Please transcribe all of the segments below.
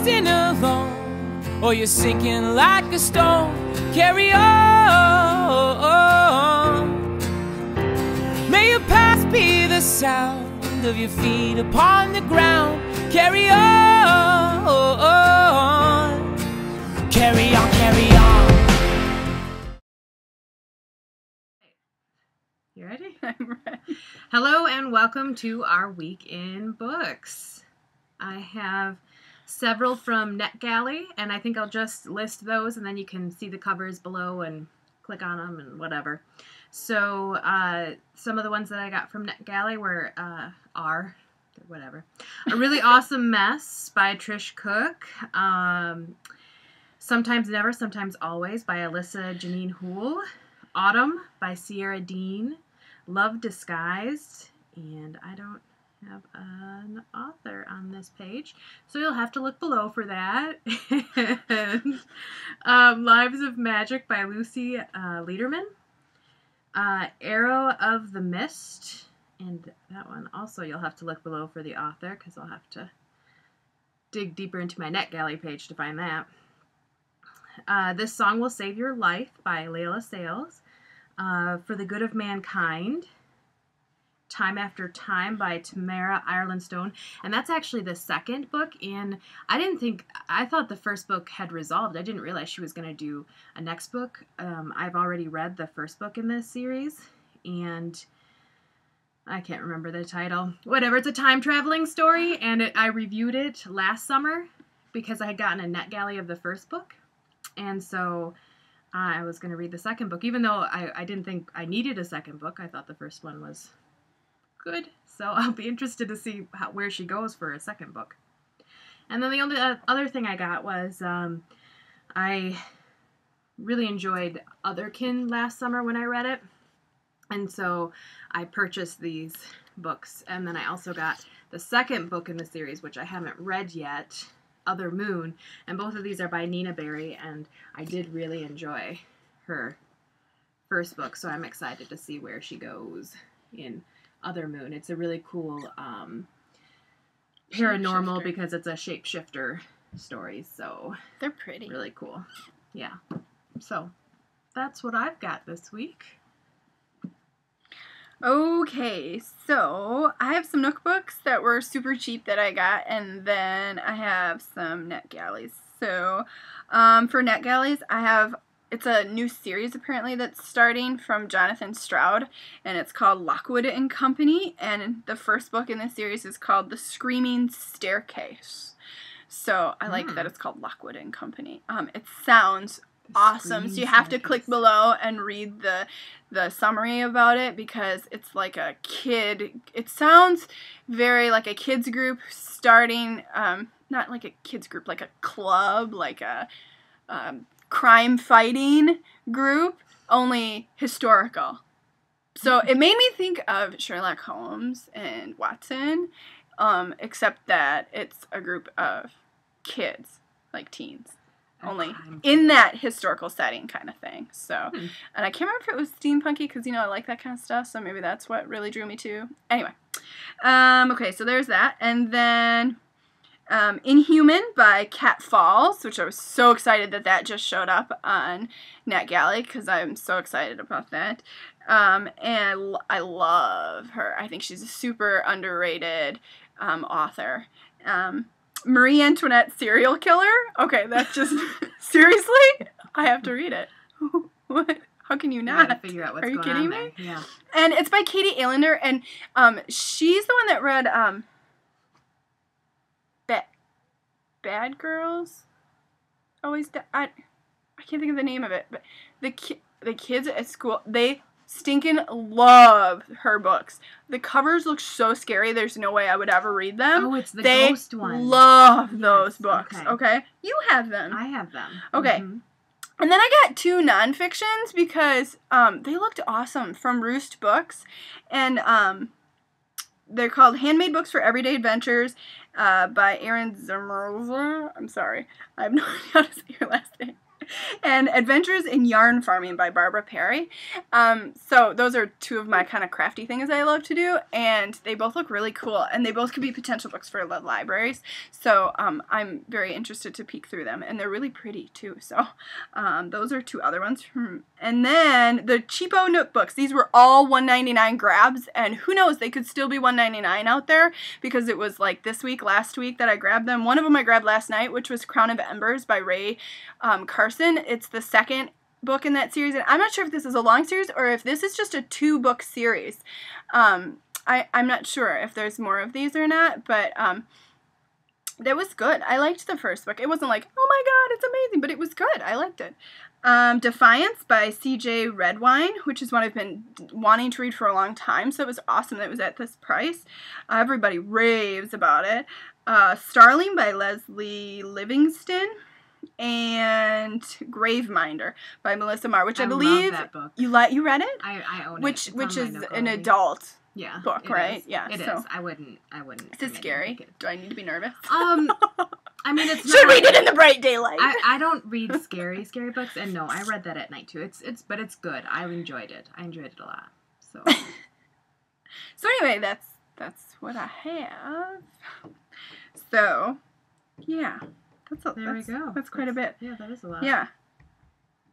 coasting alone, or you're sinking like a stone. Carry on. May your past be the sound of your feet upon the ground. Carry on. Carry on, carry on. You ready? I'm ready. Hello and welcome to our week in books. I have several from NetGalley, and I think I'll just list those, and then you can see the covers below and click on them and whatever. So some of the ones that I got from NetGalley were whatever. A Really Awesome Mess by Trish Cook. Sometimes Never, Sometimes Always by Alyssa Janine Houle. Autumn by Sierra Dean. Love Disguised, and I don't have an author on this page, so you'll have to look below for that. And, Lives of Magic by Lucy Lederman. Arrow of the Mist, and that one also you'll have to look below for the author, because I'll have to dig deeper into my NetGalley page to find that. This Song Will Save Your Life by Layla Sales. For the Good of Mankind, Time After Time by Tamara Ireland Stone, and that's actually the second book, and I thought the first book had resolved. I didn't realize she was going to do a next book. I've already read the first book in this series, and I can't remember the title. Whatever, it's a time-traveling story, and I reviewed it last summer because I had gotten a NetGalley of the first book, and so I was going to read the second book, even though I didn't think I needed a second book. I thought the first one was good, so I'll be interested to see where she goes for a second book. And then the only other thing I got was I really enjoyed Otherkin last summer when I read it, and so I purchased these books. And then I also got the second book in the series, which I haven't read yet, Other Moon, and both of these are by Nina Berry, and I did really enjoy her first book, so I'm excited to see where she goes in Other Moon. It's a really cool paranormal, because it's a shapeshifter story, so they're pretty. Really cool. Yeah. So that's what I've got this week. Okay, so I have some Nook books that were super cheap that I got, and then I have some NetGalleys. So for NetGalleys, it's a new series apparently that's starting from Jonathan Stroud, and it's called Lockwood and Company, and the first book in the series is called The Screaming Staircase. So I like that it's called Lockwood and Company. It sounds awesome, so you have to click below and read the summary about it, because it's like a kid, it sounds very like a kids group starting, not like a kids group, like a club, like a crime fighting group, only historical. So it made me think of Sherlock Holmes and Watson, except that it's a group of kids, like teens. Only in that historical setting kind of thing. So, and I can't remember if it was steampunky, because, I like that kind of stuff, so maybe that's what really drew me to. Anyway. Okay, so there's that. And then Inhuman by Kat Falls, which I was so excited that just showed up on NetGalley, because I'm so excited about that. And I love her. I think she's a super underrated author. Marie Antoinette Serial Killer? Okay, that's just... seriously? I have to read it. What? How can you not? You gotta figure out what's going on. Are you kidding me? Yeah. And it's by Katie Allender, and she's the one that read Bad Girls? Always... I can't think of the name of it, but the kids at school, they stinking love her books. The covers look so scary, there's no way I would ever read them. Oh, it's the ghost one. They love those books, okay? You have them. I have them. Okay. And then I got 2 nonfictions, because they looked awesome, from Roost Books, and they're called Handmade Books for Everyday Adventures by Erin Zimmerler. I'm sorry. I have no idea how to say your last name. and Adventures in Yarn Farming by Barbara Perry. So those are two of my kind of crafty things I love to do, and they both look really cool, and they both could be potential books for the libraries. So I'm very interested to peek through them, and they're really pretty too. So those are two other ones. And then the cheapo Nook books. These were all $1.99 grabs, and who knows, they could still be $1.99 out there, because it was like this week, last week that I grabbed them. One of them I grabbed last night, which was Crown of Embers by Ray Carson. It's the second book in that series, and I'm not sure if this is a long series or if this is just a 2-book series. I'm not sure if there's more of these or not, but that was good. I liked the first book. It wasn't like, oh my god, it's amazing, but it was good. I liked it. Defiance by C.J. Redwine, which is one I've been wanting to read for a long time, so it was awesome that it was at this price. Everybody raves about it. Starling by Leslie Livingston, and Graveminder by Melissa Marr, which I believe love that book. You read it? I own it. Which It's is on my an Nook adult yeah, book, right? Is. Yeah, it so. is. I wouldn't. Is it scary? Do I need to be nervous? I mean, it's should not, read it in the bright daylight. I don't read scary books, and no, I read that at night too. But it's good. I enjoyed it. I enjoyed it a lot. So. So anyway, that's what I have. So, yeah. There we go. That's quite a bit. Yeah, that is a lot. Yeah.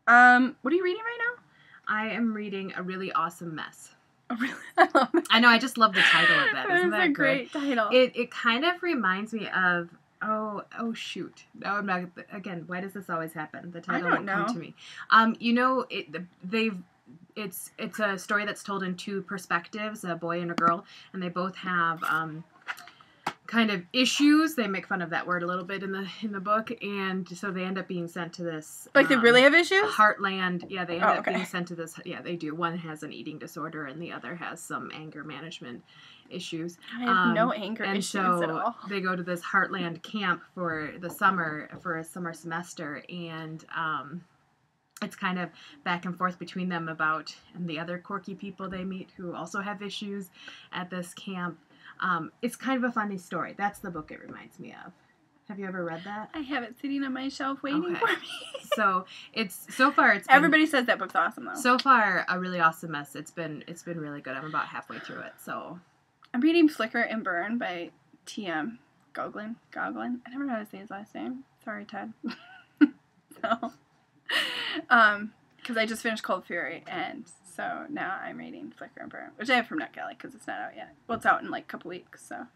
What are you reading right now? I am reading A Really Awesome Mess. Oh, really? I love it. I know, I just love the title of that. Isn't that a great title. It kind of reminds me of, oh shoot. No, I'm not, again, why does this always happen? The title won't come to me. You know, it's a story that's told in 2 perspectives, a boy and a girl, and they both have, kind of issues. They make fun of that word a little bit in the book, and so they end up being sent to this like they really have issues? Heartland. Yeah, they end up being sent to this. Yeah, they do. One has an eating disorder, and the other has some anger management issues. I have no anger and issues so at all. They go to this Heartland camp for the summer, for a summer semester, and it's kind of back and forth between them about and the other quirky people they meet who also have issues at this camp. It's kind of a funny story. That's the book it reminds me of. Have you ever read that? I have it sitting on my shelf waiting for me. So so far it's everybody says that book's awesome though. So far, A Really Awesome Mess. It's been really good. I'm about halfway through it. So I'm reading Flicker and Burn by T.M. Goglin. I never know how to say his last name. Sorry, Ted. So, because I just finished Cold Fury, and so now I'm reading Flicker and Burn, which I have from NetGalley because it's not out yet. Well, it's out in like a couple weeks, so.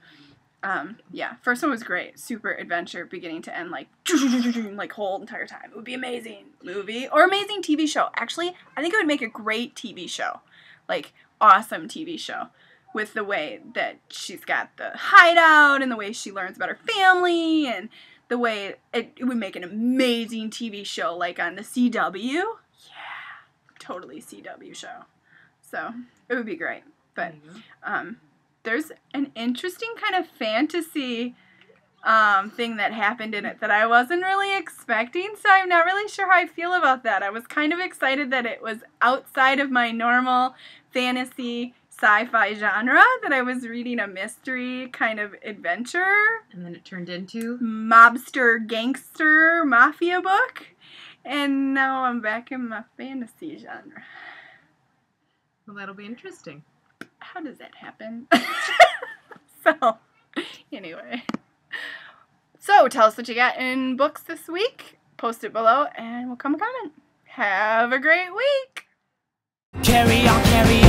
Yeah, first one was great. Super adventure, beginning to end, like whole entire time. It would be amazing movie or amazing TV show. Actually, I think it would make a great TV show, like awesome TV show, with the way that she's got the hideout and the way she learns about her family and the way it would make an amazing TV show, like on the CW. Yeah, totally CW show. So it would be great, but there's an interesting kind of fantasy thing that happened in it that I wasn't really expecting, so I'm not really sure how I feel about that. I was kind of excited that it was outside of my normal fantasy sci-fi genre, that I was reading a mystery kind of adventure. And then it turned into? Mobster, gangster, mafia book. And now I'm back in my fantasy genre. Well, that'll be interesting. How does that happen? So, anyway. So, tell us what you got in books this week. Post it below, and we'll come comment. Have a great week. Carry on, carry